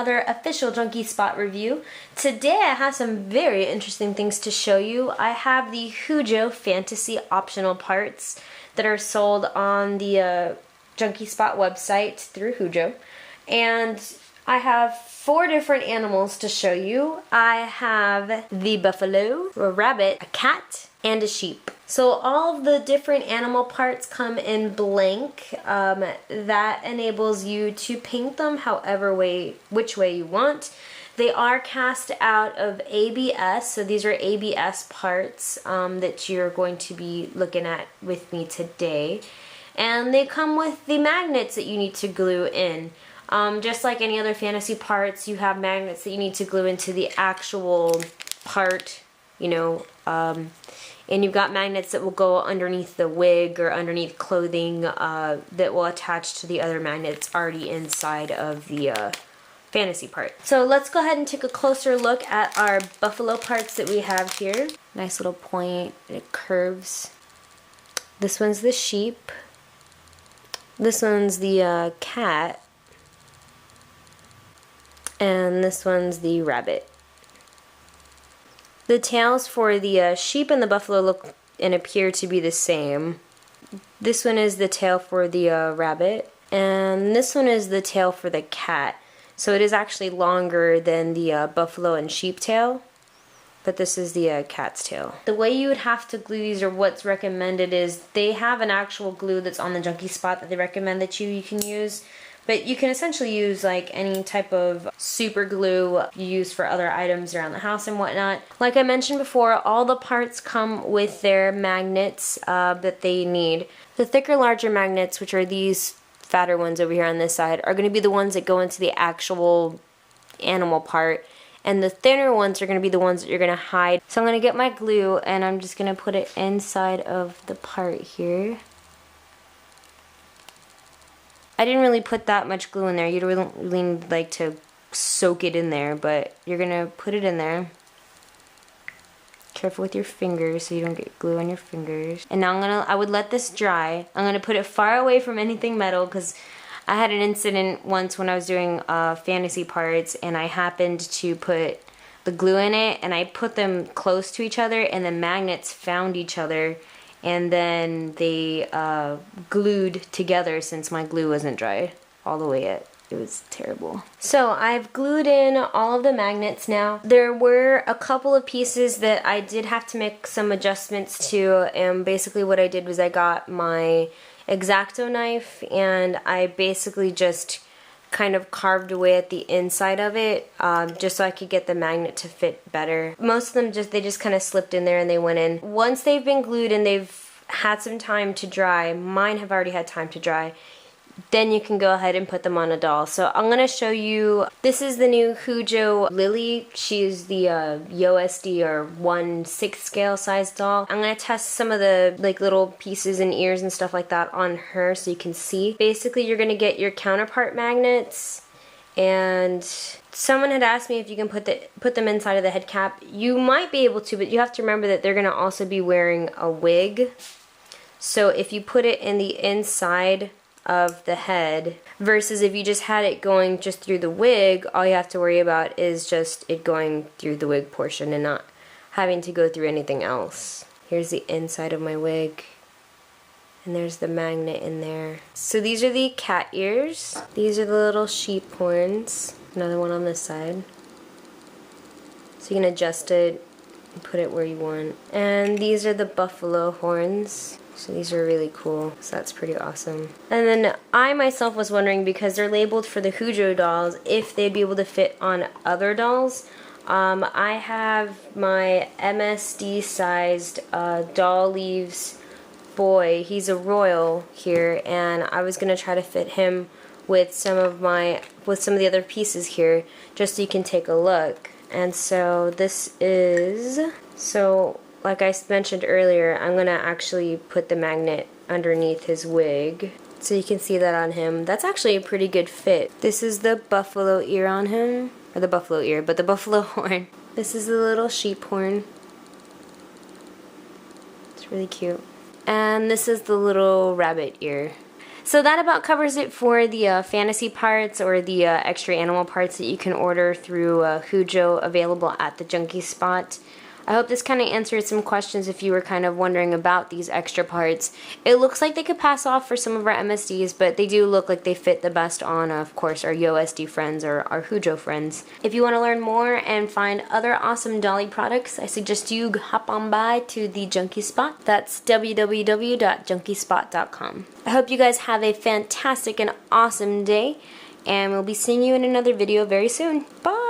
another official Junky spot review. Today I have some very interesting things to show you. I have the Hujoo fantasy optional parts that are sold on the Junky spot website through Hujoo. And I have 4 different animals to show you. I have the buffalo, a rabbit, a cat, and a sheep. So all of the different animal parts come in blank. That enables you to paint them which way you want. They are cast out of ABS, so these are ABS parts that you're going to be looking at with me today. And they come with the magnets that you need to glue in. Just like any other fantasy parts, you have magnets that you need to glue into the actual part, you know, and you've got magnets that will go underneath the wig or underneath clothing that will attach to the other magnets already inside of the fantasy part. So let's go ahead and take a closer look at our buffalo parts that we have here. Nice little point, it curves. This one's the sheep. This one's the cat. And this one's the rabbit. The tails for the sheep and the buffalo look and appear to be the same. This one is the tail for the rabbit, and this one is the tail for the cat. So it is actually longer than the buffalo and sheep tail, but this is the cat's tail. The way you would have to glue these, or what's recommended, is they have an actual glue that's on the Junky spot that they recommend that you can use. But you can essentially use like any type of super glue you use for other items around the house and whatnot. Like I mentioned before, all the parts come with their magnets that they need. The thicker, larger magnets, which are these fatter ones over here on this side, are going to be the ones that go into the actual animal part. And the thinner ones are going to be the ones that you're going to hide. So I'm going to get my glue and I'm just going to put it inside of the part here. I didn't really put that much glue in there. You'd really like to soak it in there, but you're gonna put it in there. Careful with your fingers so you don't get glue on your fingers. And now I would let this dry. I'm gonna put it far away from anything metal because I had an incident once when I was doing fantasy parts and I happened to put the glue in it and I put them close to each other and the magnets found each other. And then they glued together since my glue wasn't dry all the way yet. It was terrible. So I've glued in all of the magnets now. There were a couple of pieces that I did have to make some adjustments to, and basically what I did was I got my X-Acto knife and I basically just kind of carved away at the inside of it just so I could get the magnet to fit better. Most of them they just kind of slipped in there and they went in. Once they've been glued and they've had some time to dry, mine have already had time to dry, then you can go ahead and put them on a doll. So I'm going to show you, this is the new Hujoo Lily. She's the USD or 1/6 scale size doll. I'm going to test some of the like little pieces and ears and stuff like that on her so you can see. Basically you're going to get your counterpart magnets, and someone had asked me if you can put them inside of the head cap. You might be able to, but you have to remember that they're going to also be wearing a wig. So if you put it in the inside of the head versus if you just had it going just through the wig, all you have to worry about is just it going through the wig portion and not having to go through anything else. Here's the inside of my wig and there's the magnet in there. So these are the cat ears. These are the little sheep horns. Another one on this side. So you can adjust it and put it where you want. And these are the buffalo horns. So these are really cool, so that's pretty awesome. And then I myself was wondering, because they're labeled for the Hujoo dolls, if they'd be able to fit on other dolls. I have my MSD sized doll leaves boy. He's a royal here, and I was gonna try to fit him with some of the other pieces here, just so you can take a look. And so this is, like I mentioned earlier, I'm going to actually put the magnet underneath his wig so you can see that on him. That's actually a pretty good fit. This is the buffalo ear on him, or the buffalo ear, but the buffalo horn. This is the little sheep horn. It's really cute. And this is the little rabbit ear. So that about covers it for the fantasy parts or the extra animal parts that you can order through Hujoo, available at the Junky spot. I hope this kind of answered some questions if you were kind of wondering about these extra parts. It looks like they could pass off for some of our MSDs, but they do look like they fit the best on, of course, our YoSD friends or our Hujoo friends. If you want to learn more and find other awesome dolly products, I suggest you hop on by to the Junky spot. That's www.junkyspot.com. I hope you guys have a fantastic and awesome day, and we'll be seeing you in another video very soon. Bye!